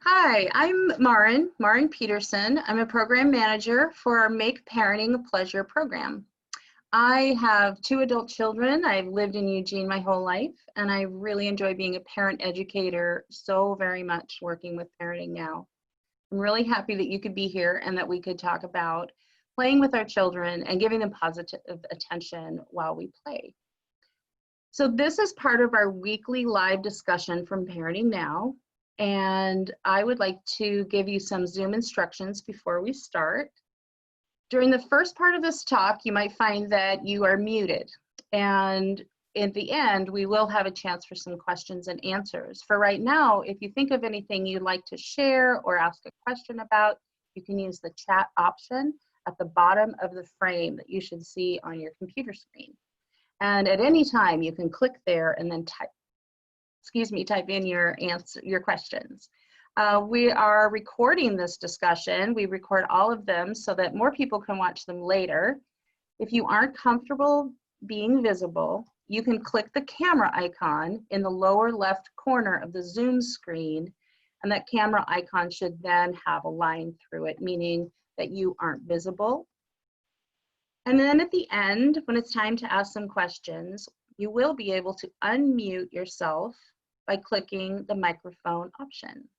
Hi, I'm Marin Peterson. I'm a program manager for our Make Parenting a Pleasure program. I have two adult children. I've lived in Eugene my whole life, and I really enjoy being a parent educator so very much working with parenting now. I'm really happy that you could be here and that we could talk about playing with our children and giving them positive attention while we play. So this is part of our weekly live discussion from Parenting Now. And I would like to give you some Zoom instructions before we start. During the first part of this talk, you might find that you are muted. And at the end, we will have a chance for some questions and answers. For right now, if you think of anything you'd like to share or ask a question about, you can use the chat option at the bottom of the frame that you should see on your computer screen. And at any time, you can click there and then type in your questions. We are recording this discussion. We record all of them so that more people can watch them later. If you aren't comfortable being visible, you can click the camera icon in the lower left corner of the Zoom screen, and that camera icon should then have a line through it, meaning that you aren't visible. And then at the end, when it's time to ask some questions, you will be able to unmute yourself by clicking the microphone option.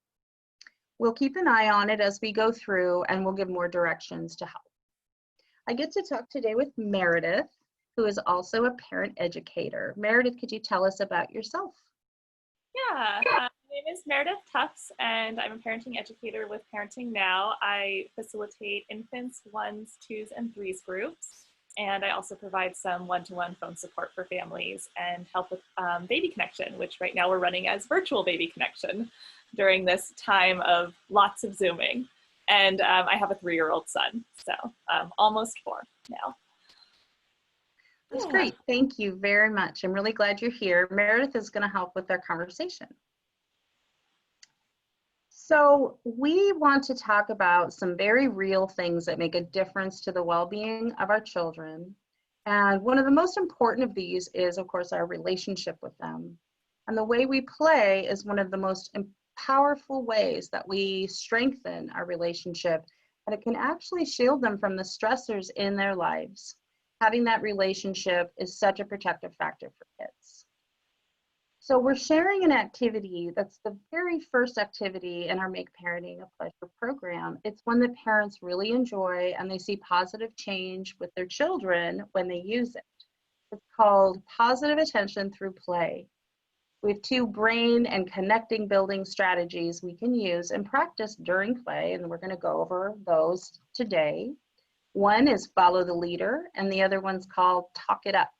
We'll keep an eye on it as we go through, and we'll give more directions to help. I get to talk today with Meredith, who is also a parent educator. Meredith, could you tell us about yourself? Yeah, my name is Meredith Tufts, and I'm a parenting educator with Parenting Now. I facilitate infants, 1s, 2s, and 3s groups. And I also provide some one-to-one phone support for families and help with baby connection, which right now we're running as virtual baby connection during this time of lots of Zooming. And I have a 3-year-old son, so almost 4 now. That's great. Thank you very much. I'm really glad you're here. Meredith is going to help with our conversation. So we want to talk about some very real things that make a difference to the well-being of our children. And one of the most important of these is, of course, our relationship with them. And the way we play is one of the most powerful ways that we strengthen our relationship, and it can actually shield them from the stressors in their lives. Having that relationship is such a protective factor for kids. So we're sharing an activity that's the very first activity in our Make Parenting a Pleasure program. It's one that parents really enjoy and they see positive change with their children when they use it. It's called Positive Attention Through Play. We have 2 brain and connecting building strategies we can use and practice during play, and we're going to go over those today. One is follow the leader, and the other one's called talk it up.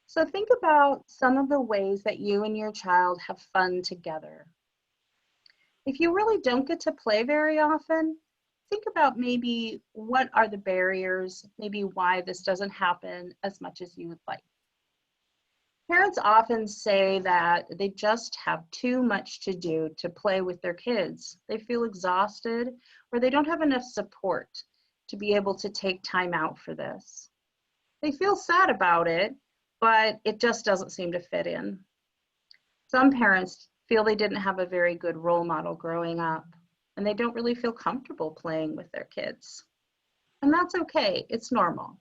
So think about some of the ways that you and your child have fun together. If you really don't get to play very often, think about maybe what are the barriers, maybe why this doesn't happen as much as you would like. Parents often say that they just have too much to do to play with their kids. They feel exhausted, or they don't have enough support to be able to take time out for this. They feel sad about it, but it just doesn't seem to fit in. Some parents feel they didn't have a very good role model growing up, and they don't really feel comfortable playing with their kids. And that's okay, it's normal.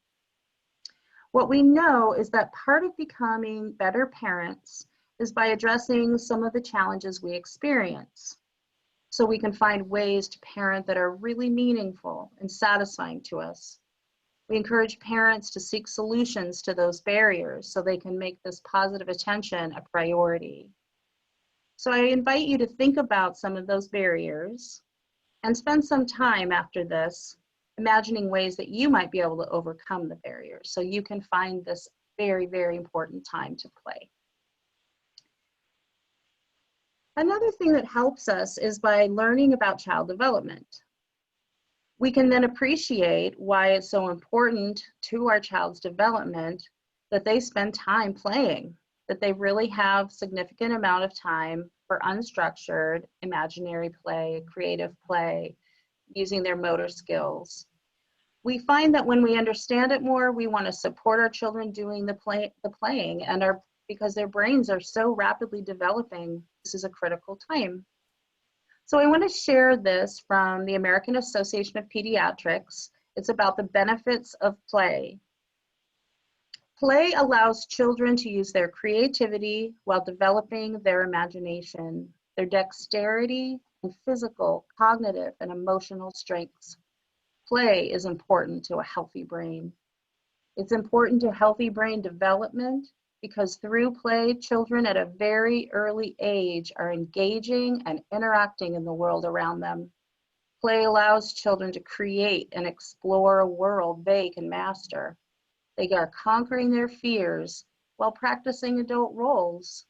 What we know is that part of becoming better parents is by addressing some of the challenges we experience, so we can find ways to parent that are really meaningful and satisfying to us. We encourage parents to seek solutions to those barriers so they can make this positive attention a priority. So I invite you to think about some of those barriers and spend some time after this imagining ways that you might be able to overcome the barriers so you can find this very, very important time to play. Another thing that helps us is by learning about child development. We can then appreciate why it's so important to our child's development that they spend time playing, that they really have significant amount of time for unstructured, imaginary play, creative play, using their motor skills. We find that when we understand it more, we want to support our children doing the playing, and because their brains are so rapidly developing, this is a critical time. So I want to share this from the American Association of Pediatrics. It's about the benefits of play. Play allows children to use their creativity while developing their imagination, their dexterity, and physical, cognitive, and emotional strengths. Play is important to a healthy brain. It's important to healthy brain development because through play, children at a very early age are engaging and interacting in the world around them. Play allows children to create and explore a world they can master. They are conquering their fears while practicing adult roles.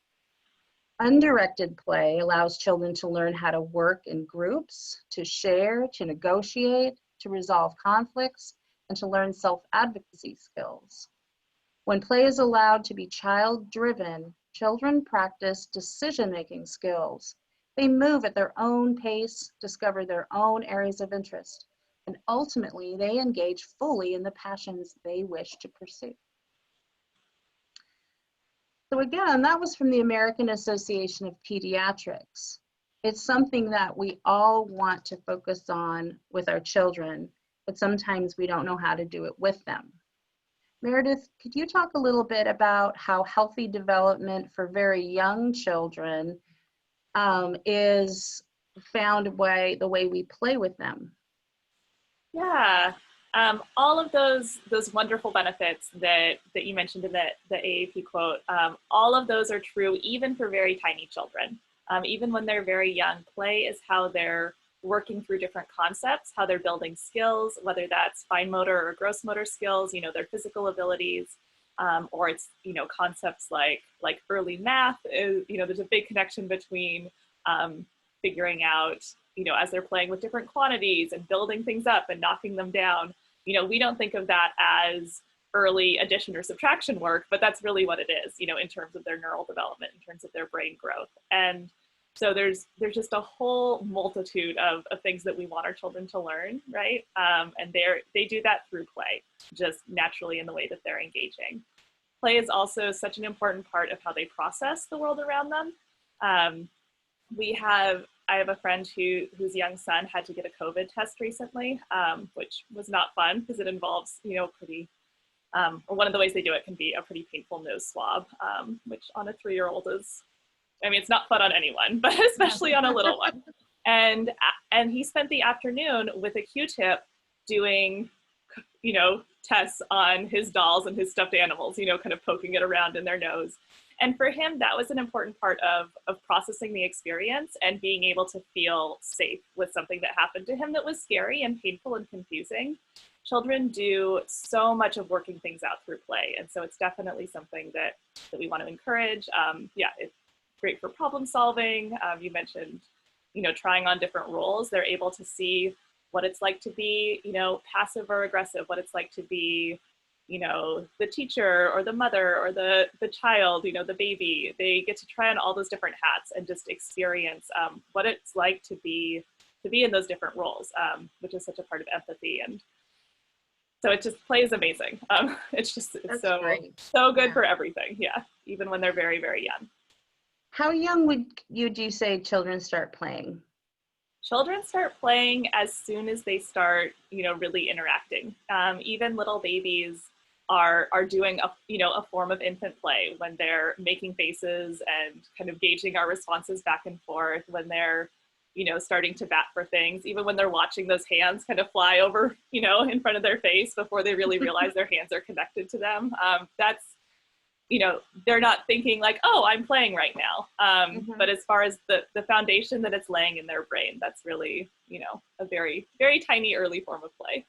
Undirected play allows children to learn how to work in groups, to share, to negotiate, to resolve conflicts, and to learn self-advocacy skills. When play is allowed to be child-driven, children practice decision-making skills. They move at their own pace, discover their own areas of interest, and ultimately they engage fully in the passions they wish to pursue. So again, that was from the American Association of Pediatrics. It's something that we all want to focus on with our children, but sometimes we don't know how to do it with them. Meredith, could you talk a little bit about how healthy development for very young children is found by the way we play with them? Yeah, all of those wonderful benefits that you mentioned in the AAP quote, all of those are true even for very tiny children. Even when they're very young, play is how they're working through different concepts, how they're building skills, whether that's fine motor or gross motor skills, their physical abilities, or it's, concepts like early math. There's a big connection between figuring out, as they're playing with different quantities and building things up and knocking them down. We don't think of that as early addition or subtraction work, but that's really what it is, in terms of their neural development, in terms of their brain growth. And so there's just a whole multitude of things that we want our children to learn, right? And they do that through play, just naturally in the way that they're engaging. Play is also such an important part of how they process the world around them. I have a friend whose young son had to get a COVID test recently, which was not fun because it involves, or one of the ways they do it can be a pretty painful nose swab, which on a 3-year-old is, it's not fun on anyone, but especially on a little one. And he spent the afternoon with a Q-tip doing, tests on his dolls and his stuffed animals, kind of poking it around in their nose. And for him, that was an important part of processing the experience and being able to feel safe with something that happened to him that was scary and painful and confusing. Children do so much of working things out through play. And so it's definitely something that we want to encourage. It's great for problem solving. You mentioned, trying on different roles. They're able to see what it's like to be, passive or aggressive, what it's like to be, the teacher or the mother or the child, the baby. They get to try on all those different hats and just experience what it's like to be in those different roles, which is such a part of empathy. And so it just plays amazing. It's so good for everything. Yeah, even when they're very, very young. How young would you say children start playing? Children start playing as soon as they start, really interacting. Even little babies are doing a form of infant play when they're making faces and kind of gauging our responses back and forth, when they're, starting to bat for things, even when they're watching those hands kind of fly over, in front of their face before they really realize their hands are connected to them. That's, they're not thinking like, oh, I'm playing right now. But as far as the foundation that it's laying in their brain, that's really, a very, very tiny early form of play.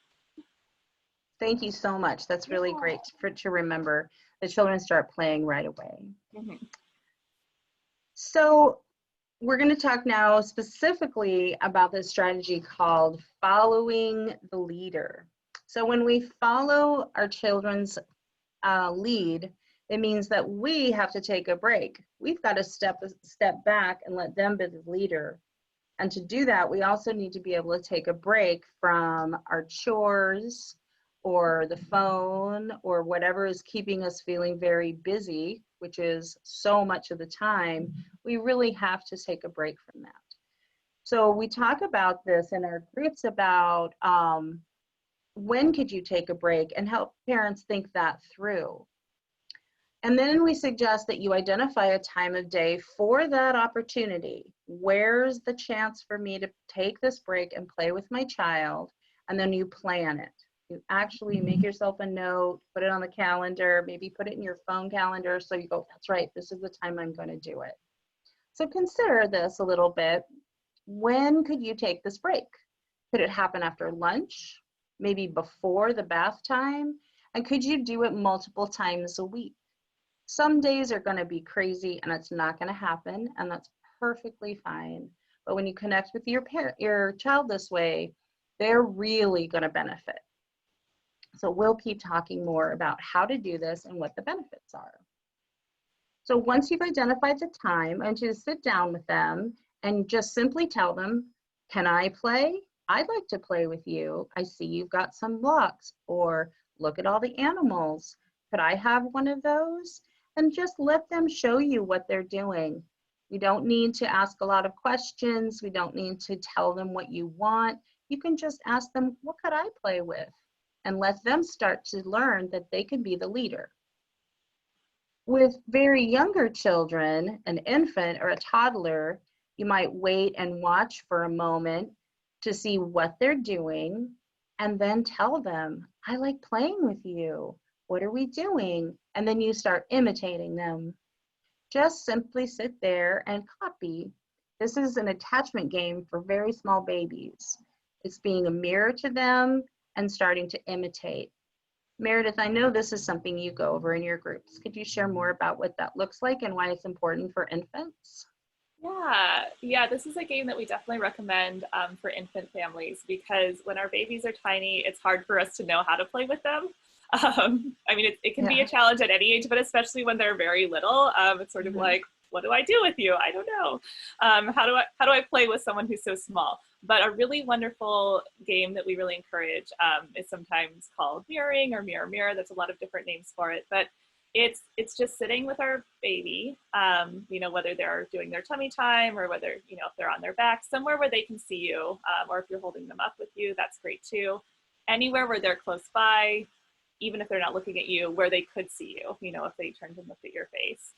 Thank you so much. That's really great to remember. The children start playing right away. Mm-hmm. So we're going to talk now specifically about this strategy called following the leader. So when we follow our children's lead, it means that we have to take a break. We've got to step back and let them be the leader. And to do that, we also need to be able to take a break from our chores or the phone or whatever is keeping us feeling very busy, which is so much of the time. We really have to take a break from that. So we talk about this in our groups about when could you take a break and help parents think that through. And then we suggest that you identify a time of day for that opportunity. Where's the chance for me to take this break and play with my child? And then you plan it. You actually make yourself a note, put it on the calendar, maybe put it in your phone calendar so you go, that's right, this is the time I'm going to do it. So consider this a little bit. When could you take this break? Could it happen after lunch? Maybe before the bath time? And could you do it multiple times a week? Some days are going to be crazy and it's not going to happen, and that's perfectly fine. But when you connect with your child this way, they're really going to benefit. So we'll keep talking more about how to do this and what the benefits are. So once you've identified the time, I want you to sit down with them and just simply tell them, can I play? I'd like to play with you. I see you've got some blocks, or look at all the animals. Could I have one of those? And just let them show you what they're doing. You don't need to ask a lot of questions. We don't need to tell them what you want. You can just ask them, what could I play with? And let them start to learn that they can be the leader. With very younger children, an infant or a toddler, you might wait and watch for a moment to see what they're doing, and then tell them, I like playing with you. What are we doing? And then you start imitating them. Just simply sit there and copy. This is an attachment game for very small babies. It's being a mirror to them and starting to imitate. Meredith, I know this is something you go over in your groups. Could you share more about what that looks like and why it's important for infants? Yeah, this is a game that we definitely recommend for infant families, because when our babies are tiny, it's hard for us to know how to play with them. I mean, it can be a challenge at any age, but especially when they're very little, it's sort of like, what do I do with you? I don't know. How do I play with someone who's so small? But a really wonderful game that we really encourage is sometimes called mirroring or mirror mirror. There's a lot of different names for it, but it's just sitting with our baby, whether they're doing their tummy time or whether, if they're on their back, somewhere where they can see you, or if you're holding them up with you, that's great too. Anywhere where they're close by, even if they're not looking at you, where they could see you, if they turned and looked at your face.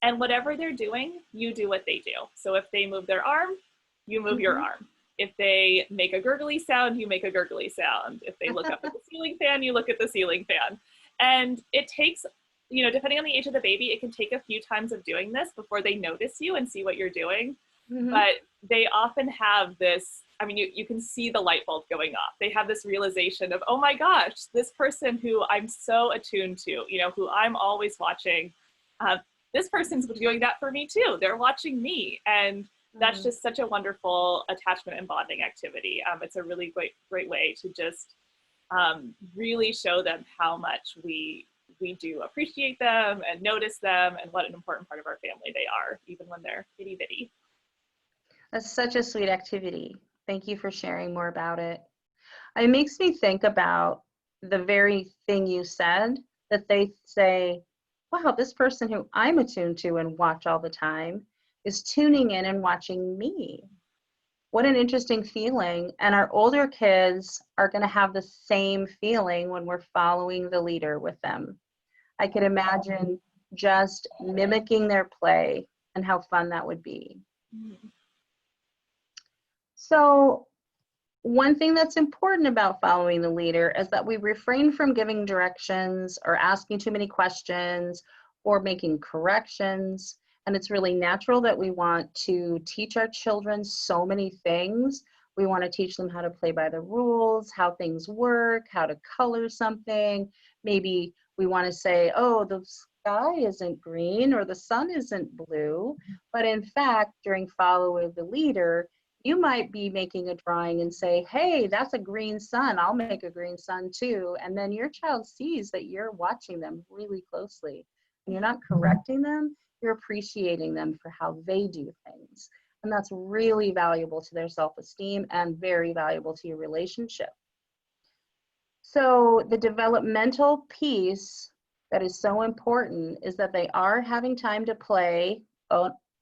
And whatever they're doing, you do what they do. So if they move their arm, you move your arm. If they make a gurgly sound, you make a gurgly sound. If they look up at the ceiling fan, you look at the ceiling fan. And it takes, depending on the age of the baby, it can take a few times of doing this before they notice you and see what you're doing. But they often have this, you can see the light bulb going off. They have this realization of, oh my gosh, this person who I'm so attuned to, who I'm always watching, this person's doing that for me too. They're watching me. And that's just such a wonderful attachment and bonding activity. It's a really great way to just really show them how much we do appreciate them and notice them and what an important part of our family they are, even when they're itty bitty. That's such a sweet activity. Thank you for sharing more about it. It makes me think about the very thing you said, that they say, wow, this person who I'm attuned to and watch all the time is tuning in and watching me. What an interesting feeling. And our older kids are going to have the same feeling when we're following the leader with them. I could imagine just mimicking their play and how fun that would be. So one thing that's important about following the leader is that we refrain from giving directions or asking too many questions or making corrections. And it's really natural that we want to teach our children so many things. We want to teach them how to play by the rules, how things work, how to color something. Maybe we want to say, oh, the sky isn't green or the sun isn't blue. But in fact, during follow the leader, you might be making a drawing and say, hey, that's a green sun. I'll make a green sun too. And then your child sees that you're watching them really closely. And you're not correcting them, you're appreciating them for how they do things. And that's really valuable to their self-esteem and very valuable to your relationship. So the developmental piece that is so important is that they are having time to play,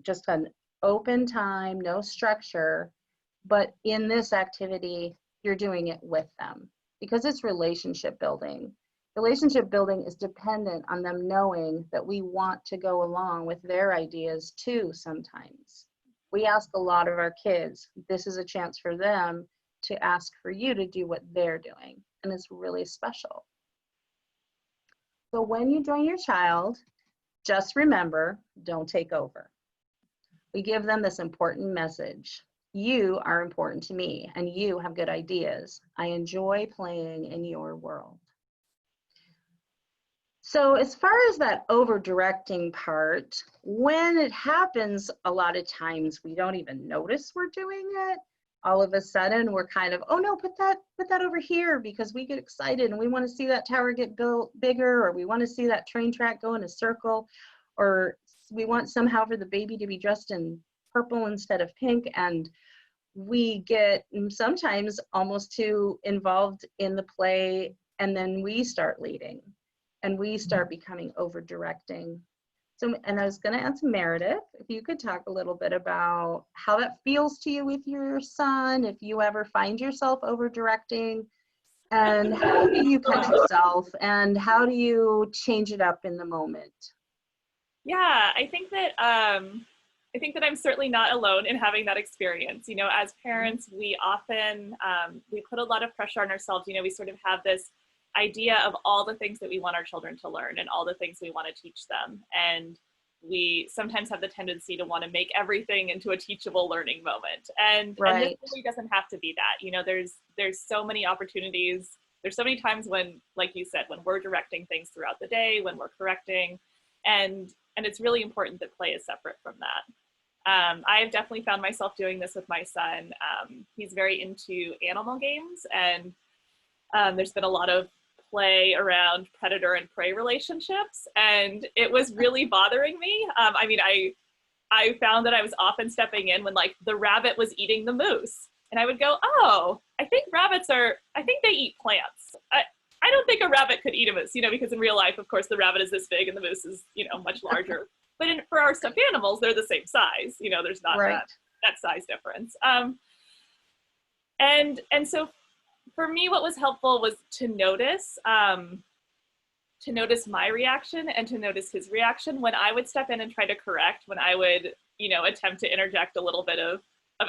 just an open time, no structure, But in this activity, you're doing it with them because it's relationship building. Relationship building is dependent on them knowing that we want to go along with their ideas too sometimes. We ask a lot of our kids, this is a chance for them to ask for you to do what they're doing, and it's really special. So when you join your child, just remember, don't take over. We give them this important message. You are important to me, and you have good ideas. I enjoy playing in your world. So as far as that over-directing part, when it happens, a lot of times we don't even notice we're doing it. All of a sudden, we're kind of, oh no, put that over here, because we get excited and we want to see that tower get built bigger, or we want to see that train track go in a circle, or we want somehow for the baby to be dressed in purple instead of pink, and we get sometimes almost too involved in the play, and then we start leading and we start becoming over directing. So, and I was going to ask Meredith if you could talk a little bit about how that feels to you with your son, if you ever find yourself over directing, and how do you catch yourself, and how do you change it up in the moment? Yeah, I think that I'm certainly not alone in having that experience. You know, as parents, we often we put a lot of pressure on ourselves. You know, we sort of have this idea of all the things that we want our children to learn and all the things we want to teach them, and we sometimes have the tendency to want to make everything into a teachable learning moment. And this really doesn't have to be that. You know, there's so many opportunities. There's so many times when, like you said, when we're directing things throughout the day, when we're correcting, and it's really important that play is separate from that. I've definitely found myself doing this with my son. He's very into animal games, and there's been a lot of play around predator and prey relationships, and it was really bothering me. I mean, I found that I was often stepping in when, like, the rabbit was eating the moose, and I would go, oh, I think they eat plants. I don't think a rabbit could eat a moose, you know, because in real life, of course, the rabbit is this big and the moose is, you know, much larger. But for our stuffed animals, they're the same size. You know, there's not that size difference. And so for me, what was helpful was to notice my reaction and to notice his reaction when I would step in and try to correct, when I would, you know, attempt to interject a little bit of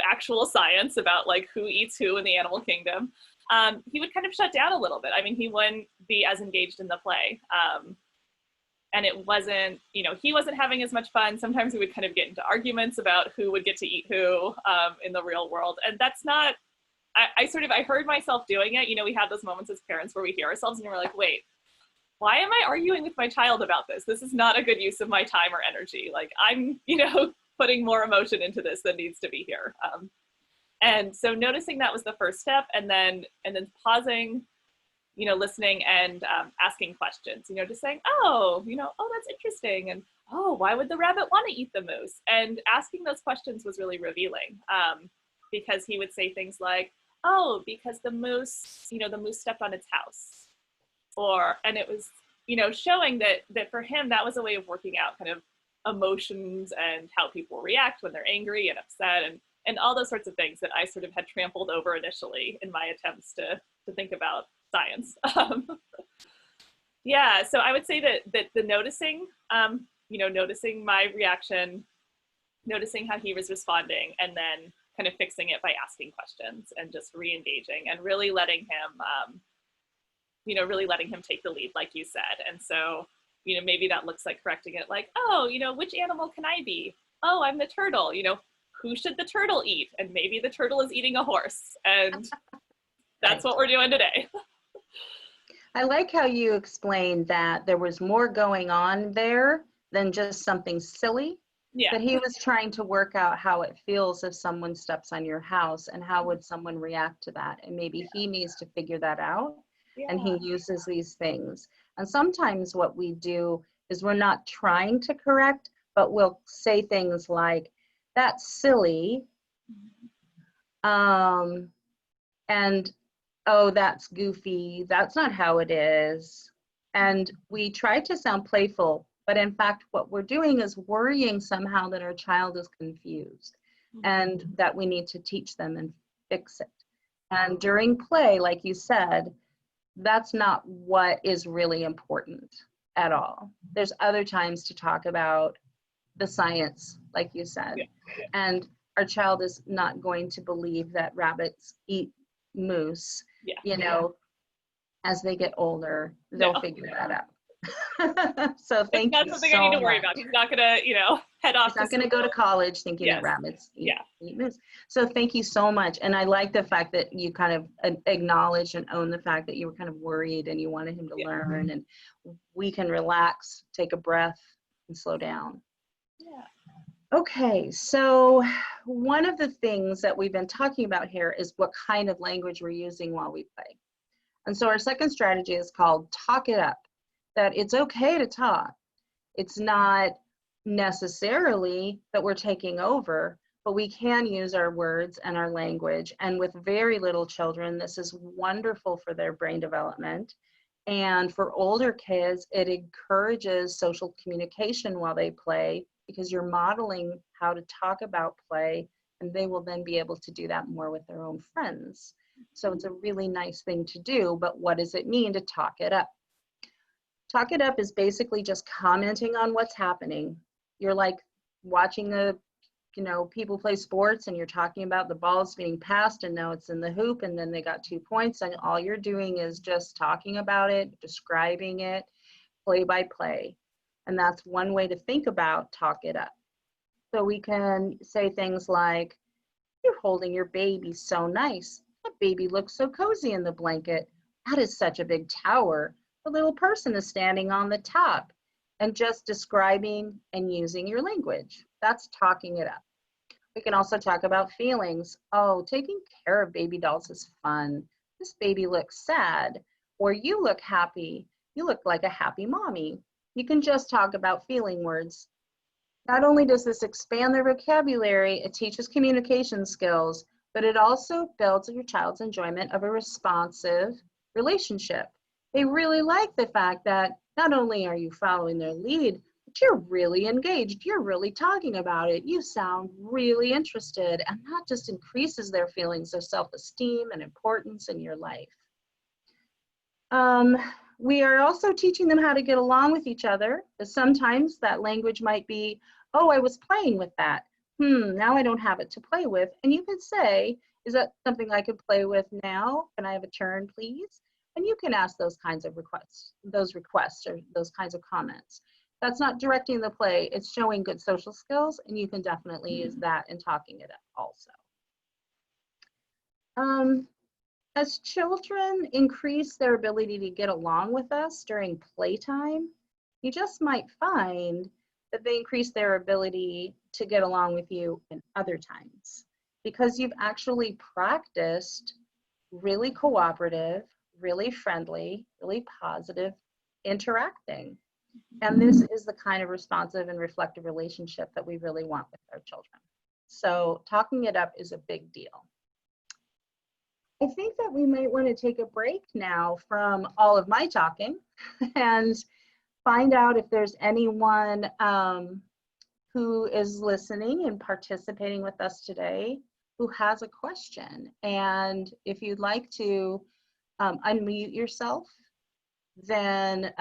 actual science about, like, who eats who in the animal kingdom. He would kind of shut down a little bit. I mean, he wouldn't be as engaged in the play. And it wasn't, you know, he wasn't having as much fun. Sometimes we would kind of get into arguments about who would get to eat who in the real world. And that's not, I heard myself doing it. You know, we have those moments as parents where we hear ourselves and we're like, wait, why am I arguing with my child about this? This is not a good use of my time or energy. Like, I'm, you know, putting more emotion into this than needs to be here. And so noticing that was the first step, and then pausing, you know, listening and asking questions, you know, just saying, oh, you know, oh, that's interesting. And, oh, why would the rabbit want to eat the moose? And asking those questions was really revealing, because he would say things like, oh, because the moose, you know, the moose stepped on its house. And it was, you know, showing that for him, that was a way of working out kind of emotions and how people react when they're angry and upset, and all those sorts of things that I sort of had trampled over initially in my attempts to think about science. Yeah, so I would say that the noticing, you know, noticing my reaction, noticing how he was responding, and then kind of fixing it by asking questions and just re-engaging and really letting him, you know, really letting him take the lead, like you said. And so, you know, maybe that looks like correcting it, like, oh, you know, which animal can I be? Oh, I'm the turtle, you know, who should the turtle eat? And maybe the turtle is eating a horse. And that's what we're doing today. I like how you explained that there was more going on there than just something silly. Yeah. That he was trying to work out how it feels if someone steps on your house, and how would someone react to that. And maybe he needs to figure that out. Yeah. And he uses these things. And sometimes what we do is we're not trying to correct, but we'll say things like, that's silly, and oh, that's goofy, that's not how it is. And we try to sound playful, but in fact what we're doing is worrying somehow that our child is confused. and that we need to teach them and fix it. And during play, like you said, that's not what is really important at all. There's other times to talk about the science, like you said. Yeah. And our child is not going to believe that rabbits eat moose. Yeah. You know, as they get older, they'll figure that out. So thank it's you not something so I need to worry much. about. He's not gonna, head off. He's not going to go to college thinking that rabbits eat moose. So thank you so much. And I like the fact that you kind of acknowledge and own the fact that you were kind of worried and you wanted him to learn, and we can relax, take a breath, and slow down. Yeah. Okay, so one of the things that we've been talking about here is what kind of language we're using while we play. And so our second strategy is called talk it up, that it's okay to talk. It's not necessarily that we're taking over, but we can use our words and our language. And with very little children, this is wonderful for their brain development. And for older kids, it encourages social communication while they play, because you're modeling how to talk about play, and they will then be able to do that more with their own friends. So it's a really nice thing to do, but what does it mean to talk it up? Talk it up is basically just commenting on what's happening. You're like watching the, people play sports, and you're talking about the ball's being passed and now it's in the hoop and then they got 2 points, and all you're doing is just talking about it, describing it, play by play. And that's one way to think about talk it up. So we can say things like, "You're holding your baby so nice. That baby looks so cozy in the blanket. That is such a big tower. The little person is standing on the top." And just describing and using your language. That's talking it up. We can also talk about feelings. "Oh, taking care of baby dolls is fun. This baby looks sad." Or, "You look happy. You look like a happy mommy." You can just talk about feeling words. Not only does this expand their vocabulary, it teaches communication skills, but it also builds your child's enjoyment of a responsive relationship. They really like the fact that not only are you following their lead, but you're really engaged. You're really talking about it. You sound really interested, and that just increases their feelings of self-esteem and importance in your life. We are also teaching them how to get along with each other. Sometimes that language might be, "Oh, I was playing with that. Now I don't have it to play with." And you can say, "Is that something I could play with now? Can I have a turn, please?" And you can ask those kinds of requests or those kinds of comments. That's not directing the play, it's showing good social skills, and you can definitely use that in talking it up also. As children increase their ability to get along with us during playtime, you just might find that they increase their ability to get along with you in other times, because you've actually practiced really cooperative, really friendly, really positive interacting. And this is the kind of responsive and reflective relationship that we really want with our children. So talking it up is a big deal. I think that we might want to take a break now from all of my talking and find out if there's anyone who is listening and participating with us today who has a question. And if you'd like to unmute yourself, then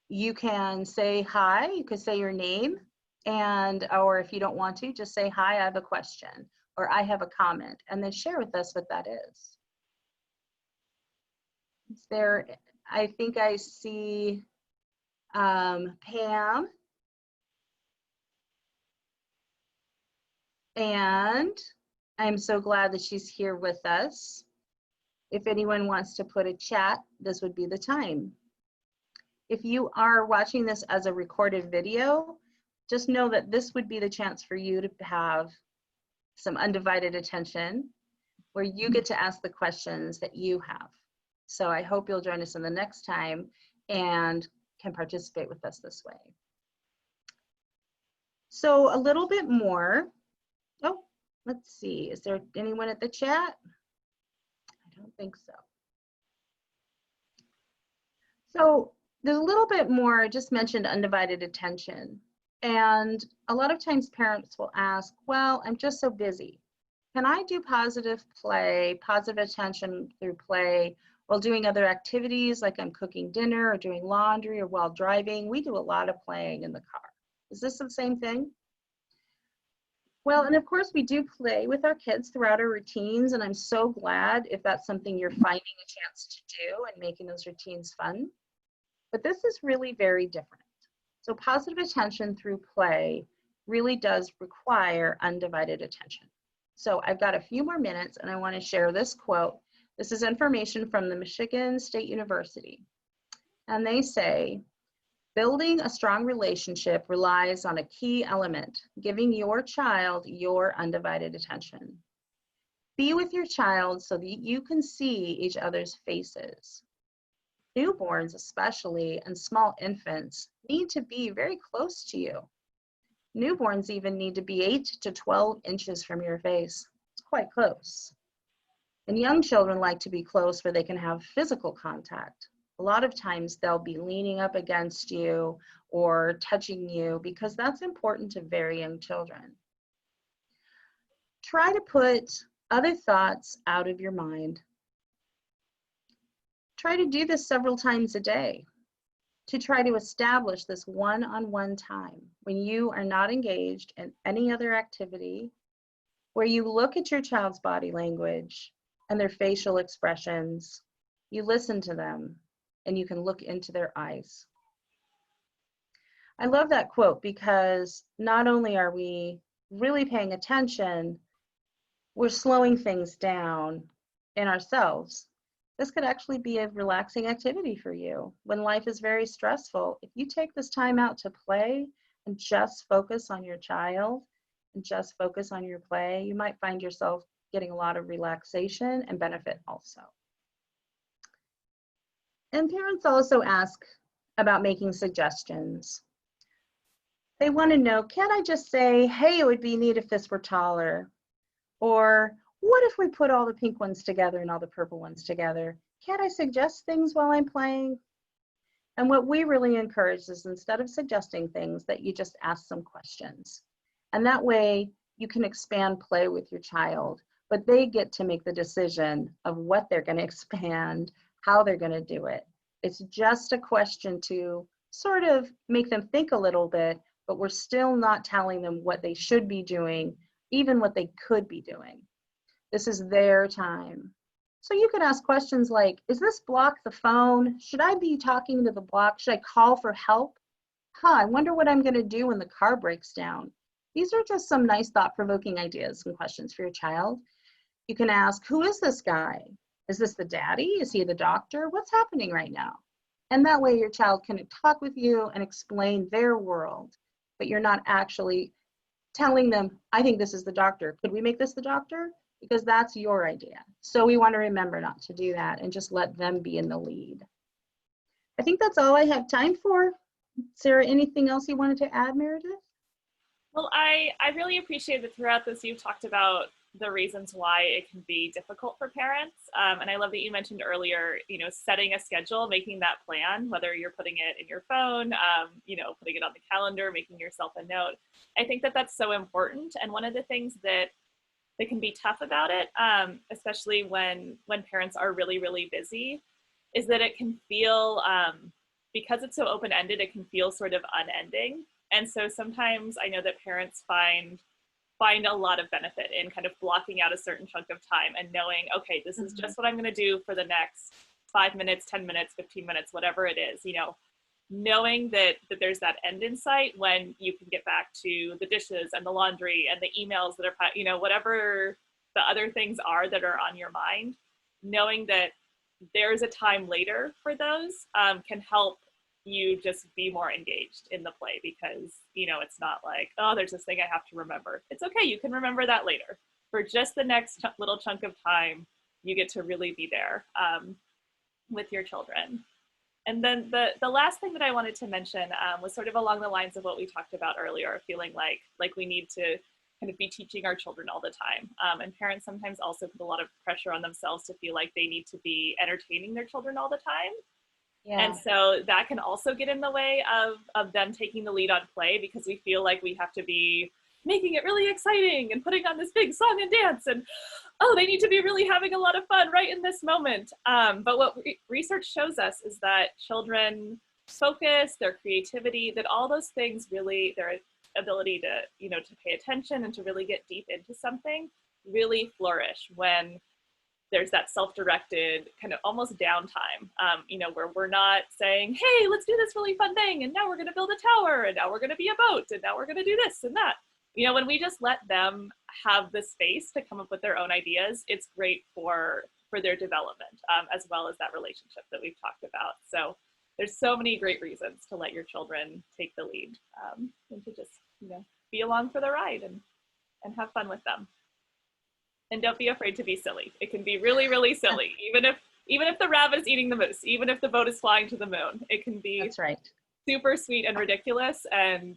you can say hi, you could say your name, or if you don't want to, just say, "Hi, I have a question," or "I have a comment," and then share with us what that is. Is there, I think I see Pam, and I'm so glad that she's here with us. If anyone wants to put a chat, this would be the time. If you are watching this as a recorded video, just know that this would be the chance for you to have some undivided attention, where you get to ask the questions that you have. So I hope you'll join us in the next time and can participate with us this way. So a little bit more. Oh, let's see. Is there anyone at the chat? I don't think so. So there's a little bit more. I just mentioned undivided attention. And a lot of times parents will ask, well, I'm just so busy. Can I do positive play, positive attention through play while doing other activities like I'm cooking dinner or doing laundry or while driving? We do a lot of playing in the car. Is this the same thing? Well, and of course we do play with our kids throughout our routines, and I'm so glad if that's something you're finding a chance to do and making those routines fun. But this is really very different. So positive attention through play really does require undivided attention. So I've got a few more minutes and I want to share this quote. This is information from the Michigan State University. And they say, building a strong relationship relies on a key element, giving your child your undivided attention. Be with your child so that you can see each other's faces. Newborns especially and small infants need to be very close to you. Newborns even need to be 8 to 12 inches from your face. It's quite close. And young children like to be close where they can have physical contact. A lot of times they'll be leaning up against you or touching you because that's important to very young children. Try to put other thoughts out of your mind. Try to do this several times a day to try to establish this one-on-one time when you are not engaged in any other activity, where you look at your child's body language and their facial expressions, you listen to them, and you can look into their eyes. I love that quote because not only are we really paying attention, we're slowing things down in ourselves. This could actually be a relaxing activity for you when life is very stressful. If you take this time out to play and just focus on your child and just focus on your play, you might find yourself getting a lot of relaxation and benefit also. And parents also ask about making suggestions. They want to know, can't I just say, hey, it would be neat if this were taller? Or what if we put all the pink ones together and all the purple ones together? Can't I suggest things while I'm playing? And what we really encourage is, instead of suggesting things, that you just ask some questions. And that way you can expand play with your child, but they get to make the decision of what they're going to expand, how they're going to do it. It's just a question to sort of make them think a little bit, but we're still not telling them what they should be doing, even what they could be doing. This is their time. So you could ask questions like, is this block the phone? Should I be talking to the block? Should I call for help? I wonder what I'm going to do when the car breaks down. These are just some nice thought-provoking ideas and questions for your child. You can ask, who is this guy? Is this the daddy? Is he the doctor? What's happening right now? And that way your child can talk with you and explain their world, but you're not actually telling them, I think this is the doctor. Could we make this the doctor? Because that's your idea. So we want to remember not to do that and just let them be in the lead. I think that's all I have time for. Sarah, anything else you wanted to add, Meredith? Well, I really appreciate that throughout this you've talked about the reasons why it can be difficult for parents. And I love that you mentioned earlier, setting a schedule, making that plan, whether you're putting it in your phone, putting it on the calendar, making yourself a note. I think that that's so important. And one of the things that can be tough about it, especially when parents are really, really busy, is that it can feel, because it's so open-ended, it can feel sort of unending. And so sometimes I know that parents find a lot of benefit in kind of blocking out a certain chunk of time and knowing, okay, this is just what I'm going to do for the next 5 minutes, 10 minutes, 15 minutes, whatever it is, knowing that there's that end in sight when you can get back to the dishes and the laundry and the emails that are, whatever the other things are that are on your mind, knowing that there's a time later for those can help you just be more engaged in the play, because, it's not like, oh, there's this thing I have to remember. It's okay. You can remember that later. For just the next little chunk of time, you get to really be there with your children. And then the last thing that I wanted to mention was sort of along the lines of what we talked about earlier, feeling like we need to kind of be teaching our children all the time. And parents sometimes also put a lot of pressure on themselves to feel like they need to be entertaining their children all the time. And Yeah. so that can also get in the way of them taking the lead on play, because we feel like we have to be making it really exciting and putting on this big song and dance, and oh, they need to be really having a lot of fun right in this moment. But what research shows us is that children focus, their creativity, that all those things really, their ability to, to pay attention and to really get deep into something really flourish when there's that self-directed kind of almost downtime, where we're not saying, hey, let's do this really fun thing, and now we're going to build a tower, and now we're going to be a boat, and now we're going to do this and that. When we just let them have the space to come up with their own ideas, it's great for their development, as well as that relationship that we've talked about. So there's so many great reasons to let your children take the lead, and to just, be along for the ride and have fun with them. And don't be afraid to be silly. It can be really, really silly. Even if the rabbit is eating the moose, even if the boat is flying to the moon, it can be That's right. super sweet and ridiculous. And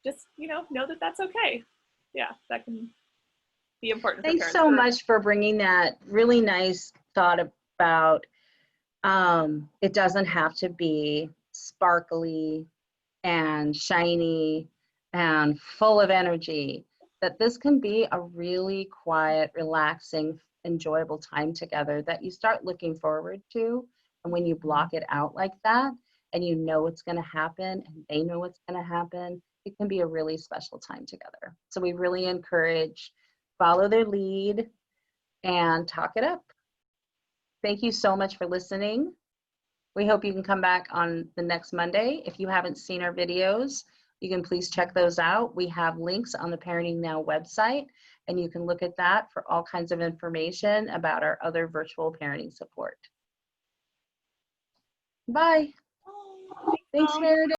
just, know that that's okay. Yeah, that can be important for Thanks parents. so much for bringing that really nice thought about it doesn't have to be sparkly and shiny and full of energy, that this can be a really quiet, relaxing, enjoyable time together that you start looking forward to. And when you block it out like that, and you know what's going to happen, and they know what's going to happen, it can be a really special time together. So we really encourage follow their lead and talk it up. Thank you so much for listening. We hope you can come back on the next Monday. If you haven't seen our videos, you can please check those out. We have links on the Parenting Now website, and you can look at that for all kinds of information about our other virtual parenting support. Bye. Oh, Thanks, Meredith.